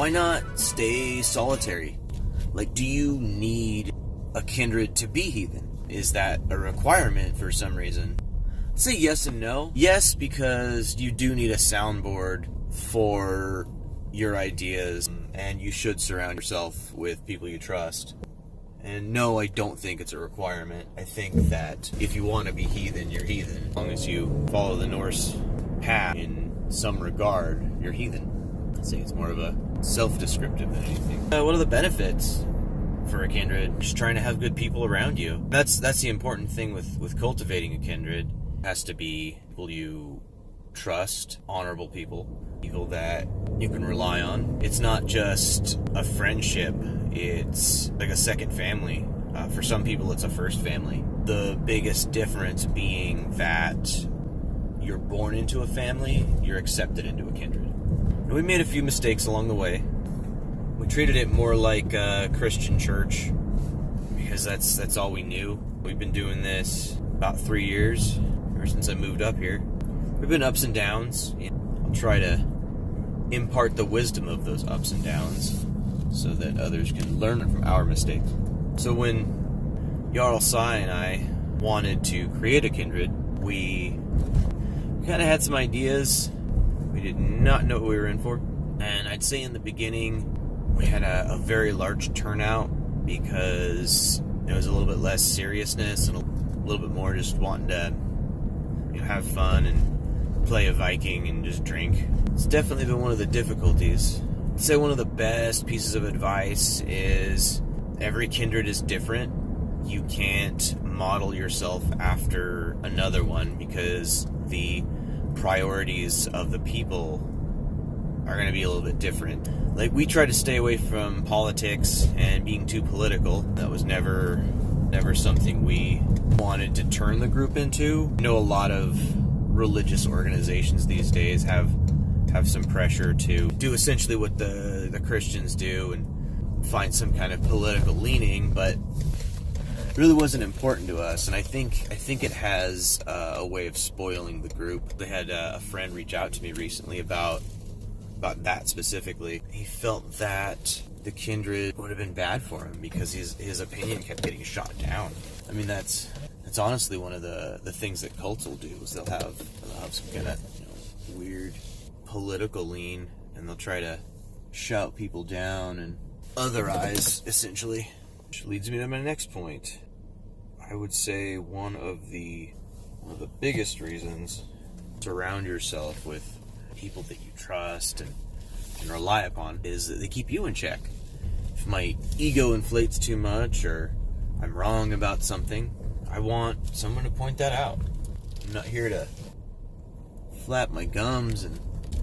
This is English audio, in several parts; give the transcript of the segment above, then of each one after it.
why not stay solitary? Like, do you need a kindred to be heathen? Is that a requirement for some reason? I'd say yes and no. Yes, because you do need a soundboard for your ideas, and you should surround yourself with people you trust. And no, I don't think it's a requirement. I think that if you want to be heathen, you're heathen. As long as you follow the Norse path in some regard, you're heathen. I'd say it's more of a self-descriptive than anything. What are the benefits for a kindred? Just trying to have good people around you. That's the important thing with cultivating a kindred. It has to be people you trust, honorable people that you can rely on. It's not just a friendship, it's like a second family. For some people, it's a first family. The biggest difference being that you're born into a family, you're accepted into a kindred. And we made a few mistakes along the way. We treated it more like a Christian church because that's all we knew. We've been doing this about 3 years, ever since I moved up here. We've been ups and downs. I'll try to impart the wisdom of those ups and downs so that others can learn from our mistakes. So when Jarl Sai and I wanted to create a kindred, we kind of had some ideas. We did not know what we were in for. And I'd say in the beginning, we had a very large turnout because there was a little bit less seriousness and a little bit more just wanting to have fun and play a Viking and just drink. It's definitely been one of the difficulties. I'd say one of the best pieces of advice is every kindred is different. You can't model yourself after another one because the priorities of the people are going to be a little bit different. Like, we try to stay away from politics and being too political. That was never something we wanted to turn the group into. I know a lot of religious organizations these days have some pressure to do essentially what the Christians do and find some kind of political leaning, but it really wasn't important to us. And I think it has a way of spoiling the group. They had a friend reach out to me recently about that specifically. He felt that the kindred would have been bad for him because his opinion kept getting shot down. I mean, that's honestly one of the things that cults will do, is they'll have some kind of weird political lean, and they'll try to shout people down and otherize, essentially. Which leads me to my next point. I would say one of the biggest reasons, surround yourself with people that you trust and rely upon, is that they keep you in check. If my ego inflates too much or I'm wrong about something, I want someone to point that out. I'm not here to flap my gums and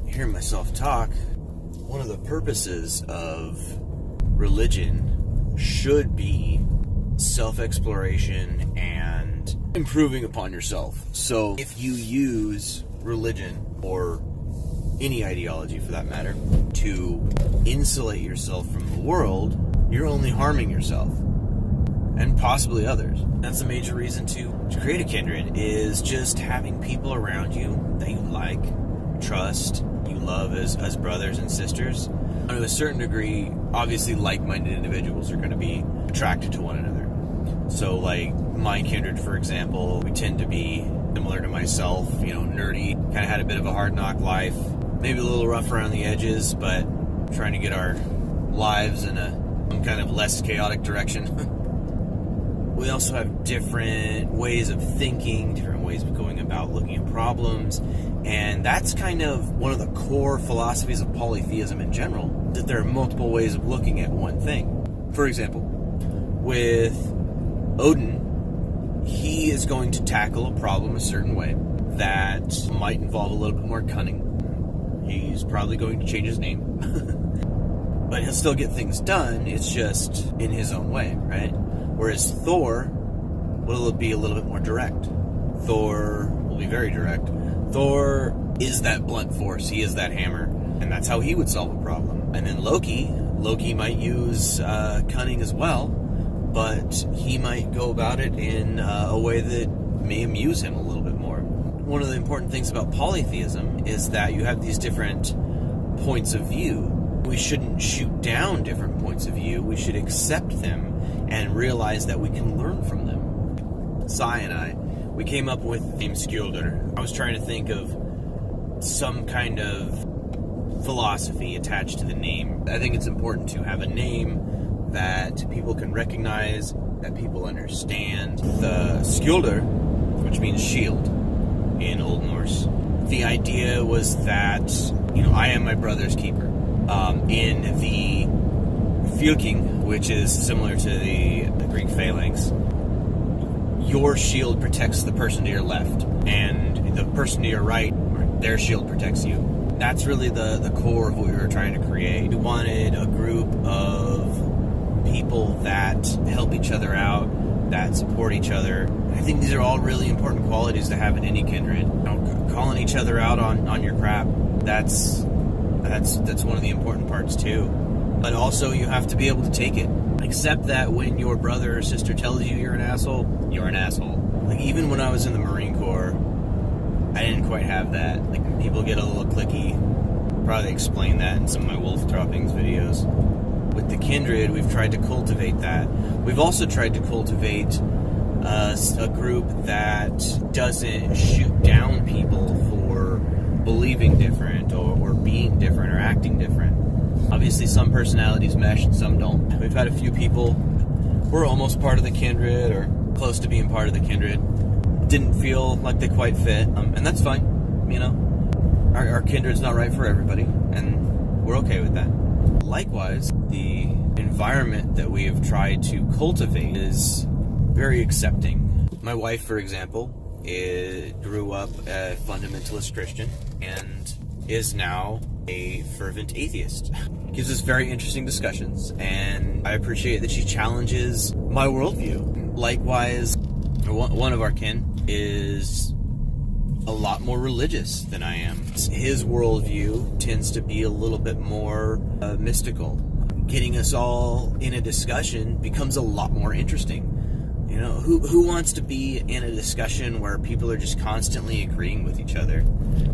hear myself talk. One of the purposes of religion should be self-exploration and improving upon yourself. So if you use religion, or any ideology for that matter, to insulate yourself from the world, you're only harming yourself and possibly others. That's a major reason to create a kindred, is just having people around you that you like, trust, you love as brothers and sisters. And to a certain degree, obviously like-minded individuals are going to be attracted to one another. So like my kindred, for example, we tend to be similar to myself, nerdy, kind of had a bit of a hard knock life, maybe a little rough around the edges, but trying to get our lives in some kind of less chaotic direction. We also have different ways of thinking, different ways of going about looking at problems, and that's kind of one of the core philosophies of polytheism in general, that there are multiple ways of looking at one thing. For example, with Odin, he is going to tackle a problem a certain way that might involve a little bit more cunning. He's probably going to change his name. But he'll still get things done, it's just in his own way, right? Whereas Thor will be a little bit more direct. Thor will be very direct. Thor is that blunt force, he is that hammer, and that's how he would solve a problem. And then Loki might use cunning as well, but he might go about it in a way that may amuse him a little bit more. One of the important things about polytheism is that you have these different points of view We shouldn't shoot down different points of view. We should accept them and realize that we can learn from them. Sai and I, we came up with the name Skjolder. I was trying to think of some kind of philosophy attached to the name. I think it's important to have a name that people can recognize, that people understand. The Skjolder, which means shield in Old Norse, the idea was that, I am my brother's keeper. In the Fylking, which is similar to the Greek phalanx, your shield protects the person to your left, and the person to your right, their shield protects you. That's really the core of what we were trying to create. We wanted a group of people that help each other out, that support each other. I think these are all really important qualities to have in any kindred. Calling each other out on your crap, that's one of the important parts too. But also you have to be able to take it. Accept that when your brother or sister tells you you're an asshole, you're an asshole. Like, even when I was in the Marine Corps, I didn't quite have that. Like, people get a little cliquey. Probably explain that in some of my wolf droppings videos. With the kindred, we've tried to cultivate that. We've also tried to cultivate a group that doesn't shoot down people for believing different or being different or acting different. Obviously, some personalities mesh and some don't. We've had a few people who are almost part of the kindred or close to being part of the kindred. Didn't feel like they quite fit, and that's fine. Our kindred's not right for everybody, and we're okay with that. Likewise, the environment that we have tried to cultivate is very accepting. My wife, for example, grew up a fundamentalist Christian and is now a fervent atheist. Gives us very interesting discussions, and I appreciate that she challenges my worldview. Likewise, one of our kin is a lot more religious than I am. His worldview tends to be a little bit more mystical. Getting us all in a discussion becomes a lot more interesting. Who wants to be in a discussion where people are just constantly agreeing with each other?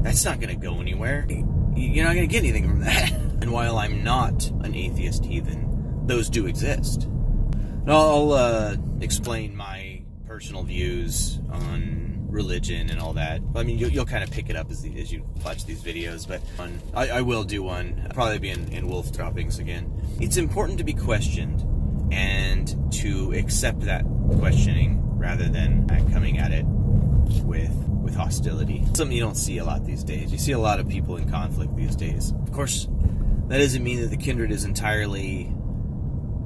That's not going to go anywhere. You're not going to get anything from that. And while I'm not an atheist heathen, those do exist. I'll explain my personal views on religion and all that. I mean, you'll kind of pick it up as you watch these videos, but I will do one. I'll probably be in wolf droppings again. It's important to be questioned and to accept that questioning rather than coming at it with hostility. Something you don't see a lot these days. You see a lot of people in conflict these days. Of course, that doesn't mean that the kindred is entirely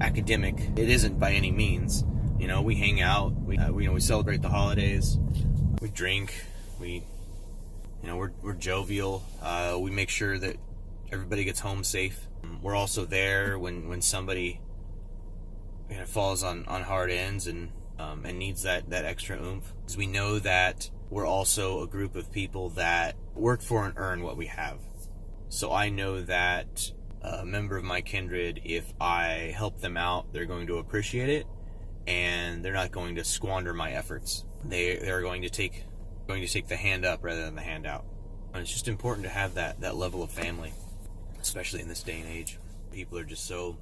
academic. It isn't by any means. We hang out. We celebrate the holidays. We drink. We're jovial. We make sure that everybody gets home safe. We're also there when somebody falls on hard ends and needs that extra oomph. Because we know that we're also a group of people that work for and earn what we have. So I know that a member of my kindred, if I help them out, they're going to appreciate it, and they're not going to squander my efforts. They're going to take the hand up rather than the hand out. And it's just important to have that level of family, especially in this day and age. People are just so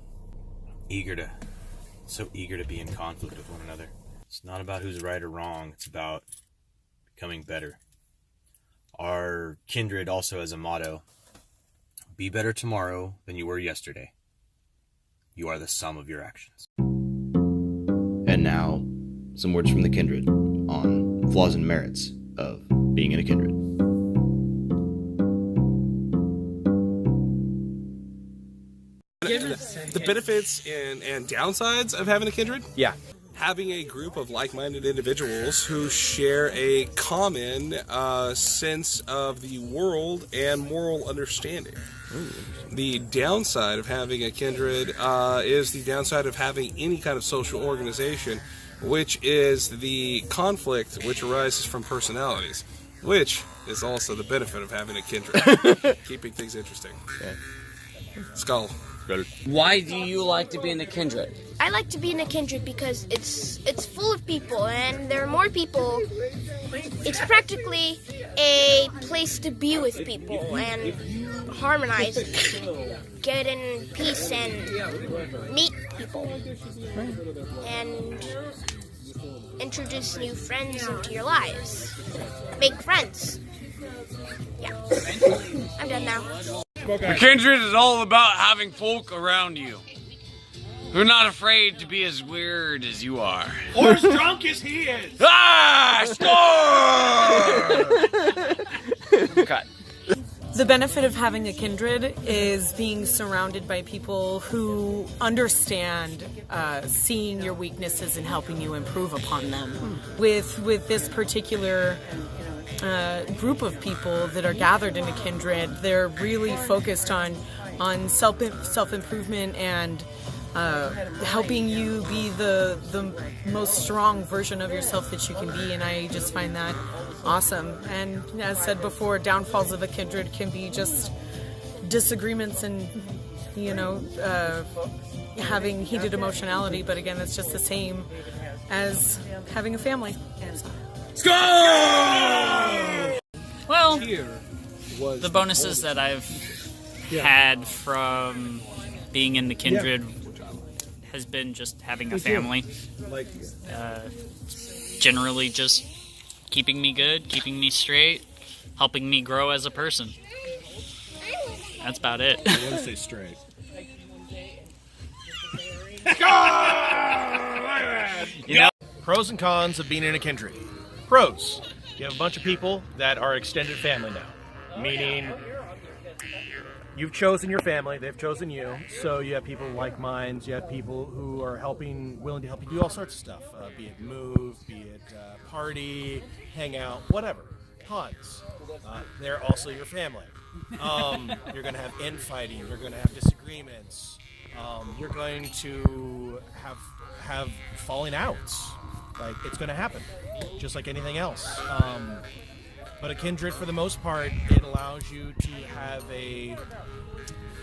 eager to be in conflict with one another. It's not about who's right or wrong. It's about becoming better. Our kindred also has a motto: be better tomorrow than you were yesterday. You are the sum of your actions. And now, some words from the kindred on flaws and merits of being in a kindred. The benefits and downsides of having a kindred? Yeah. Having a group of like-minded individuals who share a common sense of the world and moral understanding. The downside of having a kindred is the downside of having any kind of social organization, which is the conflict which arises from personalities, which is also the benefit of having a kindred, keeping things interesting. Okay. Skull. Why do you like to be in a kindred? I like to be in a kindred because it's full of people, and there are more people. It's practically a place to be with people, and harmonize, get in peace, and meet people, and introduce new friends into your lives. Make friends. Yeah. I'm done now. The Kindred is all about having folk around you who are not afraid to be as weird as you are. Or as drunk as he is! Ah! Score! Cut. The benefit of having a kindred is being surrounded by people who understand seeing your weaknesses and helping you improve upon them. With this particular group of people that are gathered in a kindred, they're really focused on self-improvement and helping you be the most strong version of yourself that you can be, and I just find that awesome. And as said before, downfalls of a kindred can be just disagreements and, having heated emotionality, but again, it's just the same as having a family. Well, the bonuses that I've had from being in the Kindred has been just having a family. Generally just keeping me good, keeping me straight, helping me grow as a person. That's about it. I want to say straight. Pros and cons of being in a kindred. Pros: you have a bunch of people that are extended family now, meaning you've chosen your family, they've chosen you, so you have people like minds, you have people who are willing to help you do all sorts of stuff, be it move, be it party, hang out, whatever. Cons: they're also your family. You're going to have infighting, you're going to have disagreements, you're going to have falling outs. Like, it's going to happen, just like anything else. But a kindred, for the most part, it allows you to have a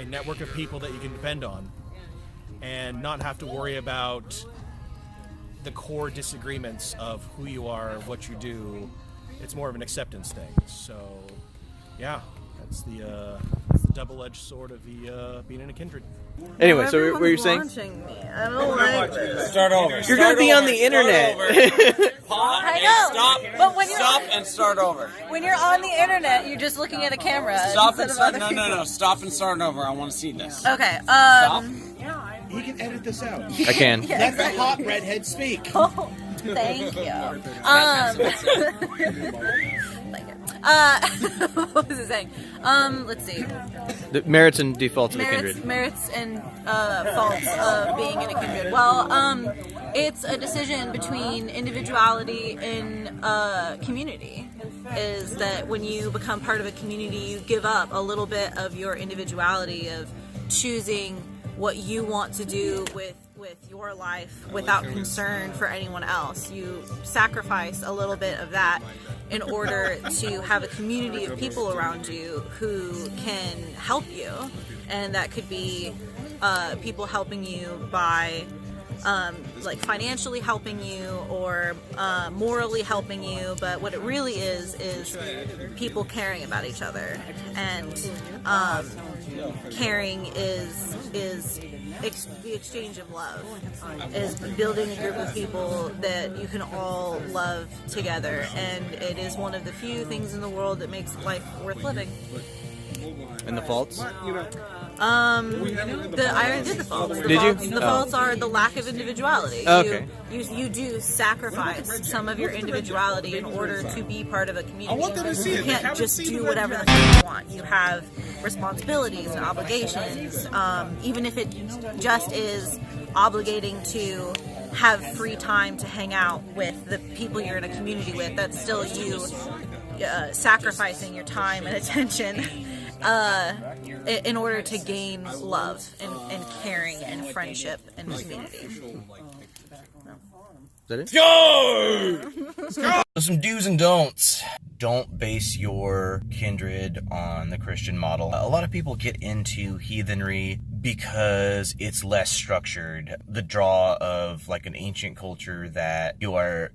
network of people that you can depend on and not have to worry about the core disagreements of who you are, what you do. It's more of an acceptance thing. So, yeah, that's the double-edged sword of the being in a kindred. Anyway, so what were you saying? I don't like this. Start over. You're going to be on the internet. Pause I and know, stop. but when you're Stop and start over. when you're on the internet, you're just looking at a camera. Stop instead and of start. other No. people. Stop and start over. I want to see this. Okay. Stop. He can edit this out. I can. Let the hot redhead speak. Oh, thank you. Like it. What was it saying? Let's see. The merits and defaults of the kindred. Merits and faults of being in a kindred. Well, it's a decision between individuality and community. Is that when you become part of a community, you give up a little bit of your individuality of choosing what you want to do with your life without concern for anyone else. You sacrifice a little bit of that in order to have a community of people around you who can help you, and that could be people helping you by like financially helping you or morally helping you, but what it really is people caring about each other, and caring is the exchange of love, is building a group of people that you can all love together, and it is one of the few things in the world that makes life worth living. And the faults? I already did the faults. Did you? The faults are the lack of individuality. Okay. You do sacrifice some of your individuality in order to be part of a community. I want them to see it. You They can't haven't just seen do it whatever yet. the fuck you want. You have responsibilities and obligations. Even if it just is obligating to have free time to hang out with the people you're in a community with, that's still you sacrificing your time and attention in order to gain love and caring and friendship and community. Is that it? Go! Some do's and don'ts. Don't base your kindred on the Christian model. A lot of people get into heathenry because it's less structured. The draw of like an ancient culture that your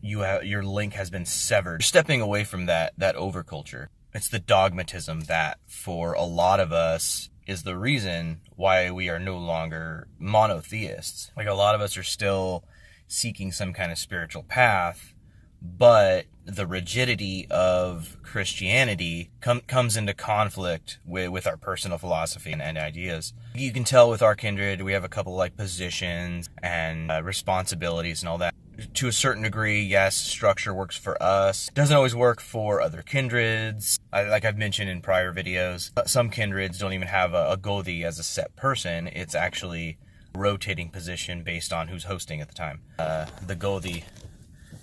link has been severed. You're stepping away from that overculture. It's the dogmatism that, for a lot of us, is the reason why we are no longer monotheists. Like, a lot of us are still seeking some kind of spiritual path, but the rigidity of Christianity comes into conflict with our personal philosophy and ideas. You can tell with our kindred, we have a couple like positions and responsibilities and all that. To a certain degree, yes, structure works for us. Doesn't always work for other kindreds. Like I've mentioned in prior videos, some kindreds don't even have a Gothi as a set person. It's actually a rotating position based on who's hosting at the time. The Gothi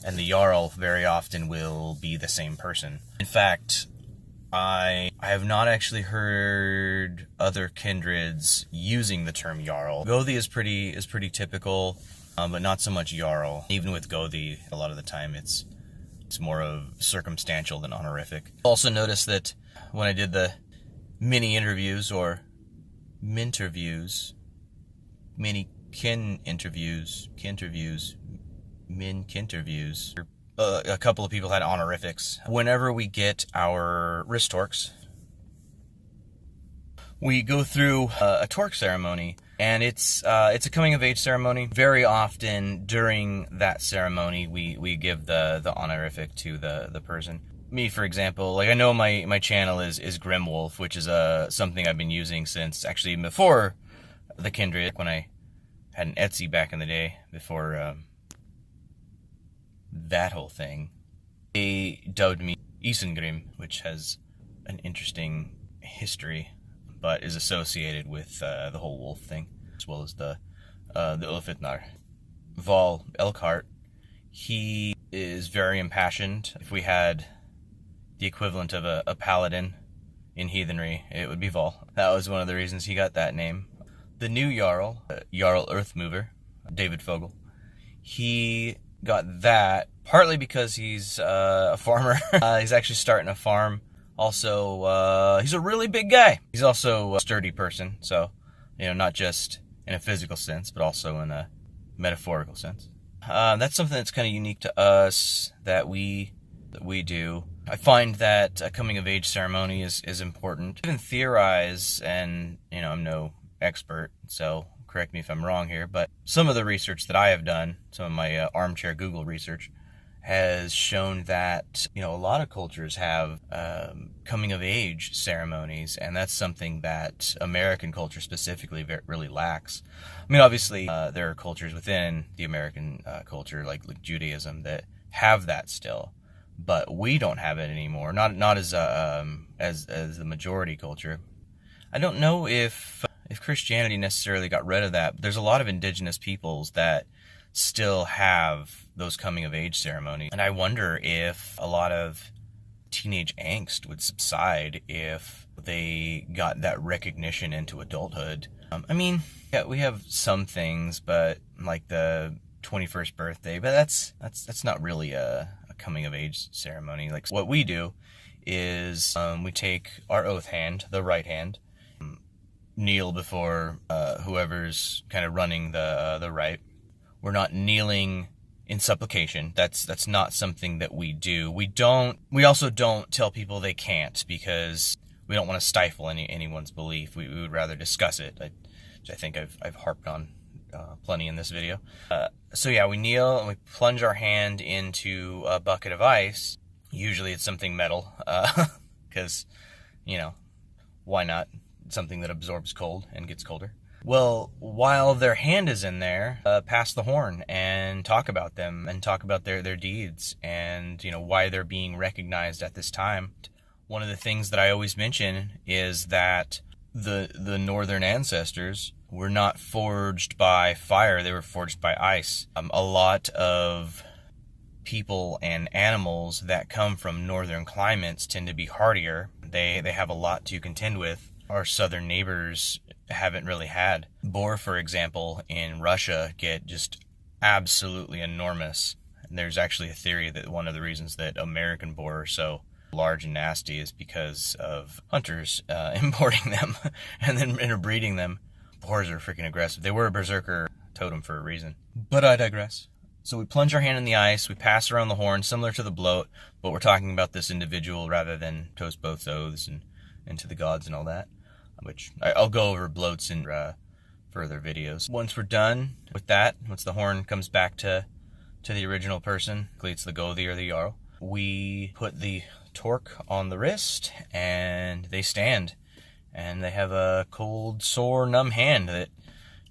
and the Jarl very often will be the same person. In fact, I have not actually heard other kindreds using the term Jarl. Gothi is pretty typical, but not so much Jarl. Even with Gothi, a lot of the time it's more of circumstantial than honorific. Also notice that when I did the mini interviews or minterviews, mini kin interviews, min kinterviews, a couple of people had honorifics. Whenever we get our wrist torques, we go through a torque ceremony, and it's a coming of age ceremony. Very often during that ceremony, we give the honorific to the person. Me, for example, like I know my channel is Grimwolf, which is something I've been using since actually before the kindred, when I had an Etsy back in the day, before that whole thing. They dubbed me Isengrim, which has an interesting history, but is associated with the whole wolf thing, as well as the Ulfitnar. Val Elkhart, he is very impassioned. If we had the equivalent of a paladin in heathenry, it would be Val. That was one of the reasons he got that name. The new Jarl, Jarl Earthmover, David Fogel, he got that partly because he's a farmer. He's actually starting a farm. Also, he's a really big guy. He's also a sturdy person, so, not just in a physical sense, but also in a metaphorical sense. That's something that's kind of unique to us that we do. I find that a coming of age ceremony is important. I can theorize, and I'm no expert, so correct me if I'm wrong here, but some of the research that I have done, some of my armchair Google research, has shown that a lot of cultures have coming of age ceremonies, and that's something that American culture specifically really lacks. I mean, obviously there are cultures within the American culture, like Judaism, that have that still, but we don't have it anymore. Not as the majority culture. I don't know if Christianity necessarily got rid of that. There's a lot of indigenous peoples that still have those coming of age ceremonies, and I wonder if a lot of teenage angst would subside if they got that recognition into adulthood. I mean, yeah, we have some things, but like the 21st birthday, but that's not really a coming of age ceremony. Like, what we do is we take our oath hand, the right hand, kneel before whoever's kind of running the right. We're not kneeling in supplication. That's not something that we do. We also don't tell people they can't, because we don't want to stifle anyone's belief. We would rather discuss it, which I think I've harped on plenty in this video. So yeah, we kneel and we plunge our hand into a bucket of ice. Usually it's something metal, because, why not? Something that absorbs cold and gets colder. Well, while their hand is in there, pass the horn and talk about them and talk about their deeds and, why they're being recognized at this time. One of the things that I always mention is that the northern ancestors were not forged by fire, they were forged by ice. A lot of people and animals that come from northern climates tend to be hardier. They have a lot to contend with. Our southern neighbors haven't really had. Boar, for example, in Russia get just absolutely enormous. And there's actually a theory that one of the reasons that American boar are so large and nasty is because of hunters importing them and then interbreeding them. Boars are freaking aggressive. They were a berserker totem for a reason. But I digress. So we plunge our hand in the ice, we pass around the horn, similar to the bloat, but we're talking about this individual rather than toast both oaths and to the gods and all that, which I'll go over bloats in further videos. Once we're done with that, once the horn comes back to the original person, it's the Gothi or the Jarl, we put the torque on the wrist and they stand. And they have a cold, sore, numb hand that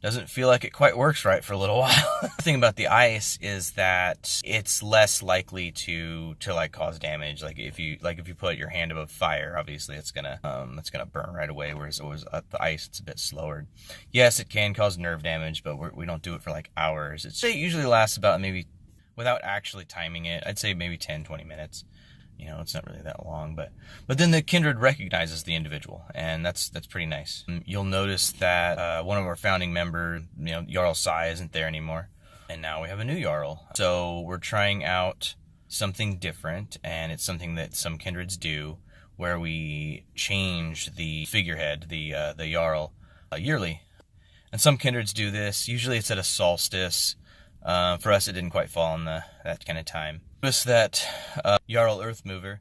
doesn't feel like it quite works right for a little while. The thing about the ice is that it's less likely to like cause damage. Like if you put your hand above fire, obviously it's gonna burn right away. Whereas the ice, it's a bit slower. Yes, it can cause nerve damage, but we don't do it for like hours. It usually lasts about maybe, without actually timing it, I'd say maybe 10-20 minutes. You know, it's not really that long, but then the Kindred recognizes the individual, and that's pretty nice. You'll notice that one of our founding members, Jarl Sai, isn't there anymore, and now we have a new Jarl. So we're trying out something different, and it's something that some Kindreds do, where we change the figurehead, the Jarl, yearly. And some Kindreds do this. Usually it's at a solstice. For us, it didn't quite fall on that kind of time. Notice that Jarl Earthmover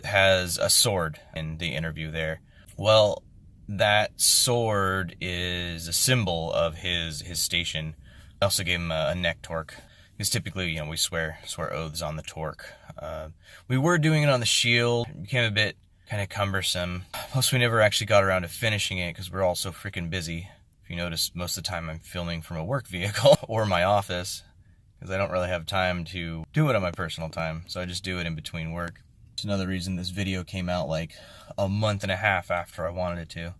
has a sword in the interview there. Well, that sword is a symbol of his station. I also gave him a neck torque, because typically, we swear oaths on the torque. We were doing it on the shield. It became a bit kind of cumbersome. Plus, we never actually got around to finishing it because we're all so freaking busy. If you notice, most of the time I'm filming from a work vehicle or my office, because I don't really have time to do it on my personal time, so I just do it in between work. It's another reason this video came out like a month and a half after I wanted it to.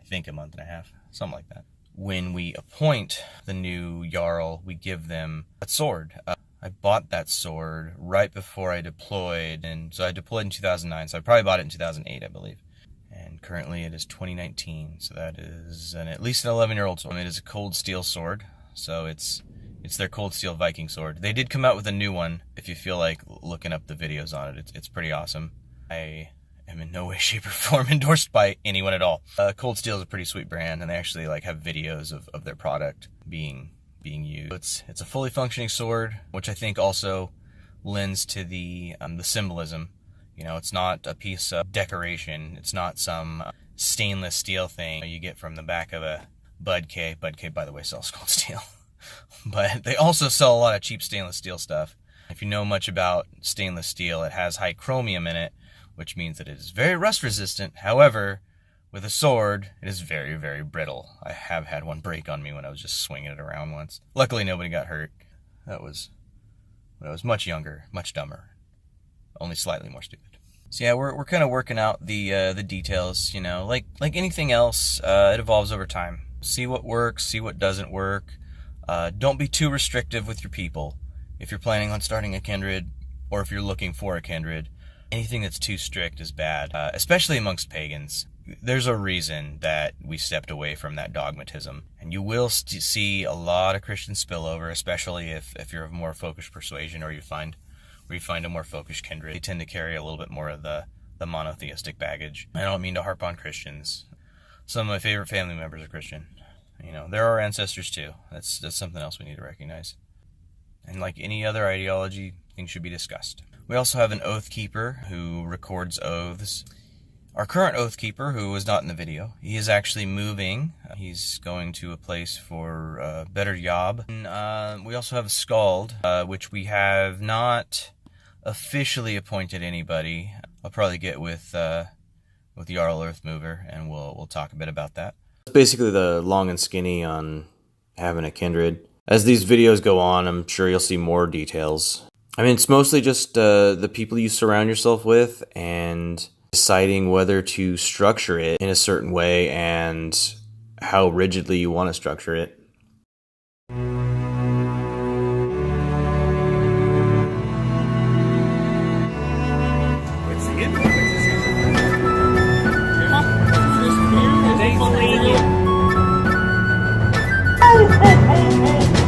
I think a month and a half, something like that. When we appoint the new Jarl, we give them a sword. I bought that sword right before I deployed, and so I deployed in 2009, so I probably bought it in 2008, I believe. And currently it is 2019, so that is at least an 11-year-old sword. It is a cold steel sword, so it's their cold steel Viking sword. They did come out with a new one. If you feel like looking up the videos on it, it's pretty awesome. I am in no way, shape, or form endorsed by anyone at all. Cold Steel is a pretty sweet brand, and they actually have videos of their product being used. It's a fully functioning sword, which I think also lends to the symbolism. It's not a piece of decoration. It's not some stainless steel thing you get from the back of a Bud K. Bud K, by the way, sells cold steel. But they also sell a lot of cheap stainless steel stuff. If you know much about stainless steel, it has high chromium in it, which means that it is very rust resistant. However, with a sword, it is very, very brittle. I have had one break on me when I was just swinging it around once. Luckily, nobody got hurt. That was when I was much younger, much dumber, only slightly more stupid. So yeah, we're kind of working out the details. Like anything else, it evolves over time. See what works, see what doesn't work. Don't be too restrictive with your people. If you're planning on starting a kindred, or if you're looking for a kindred, anything that's too strict is bad, especially amongst pagans. There's a reason that we stepped away from that dogmatism. And you will see a lot of Christian spillover, especially if you're of more focused persuasion, or you find a more focused kindred. They tend to carry a little bit more of the monotheistic baggage. I don't mean to harp on Christians. Some of my favorite family members are Christian. They're our ancestors too. That's something else we need to recognize. And like any other ideology, things should be discussed. We also have an oath keeper who records oaths. Our current oath keeper, who was not in the video, he is actually moving. He's going to a place for a better job. And, we also have a skald, which we have not officially appointed anybody. I'll probably get with Jarl Earthmover, and we'll talk a bit about that. That's basically the long and skinny on having a kindred. As these videos go on, I'm sure you'll see more details. It's mostly just the people you surround yourself with and deciding whether to structure it in a certain way and how rigidly you want to structure it. Ho, ho, ho, ho.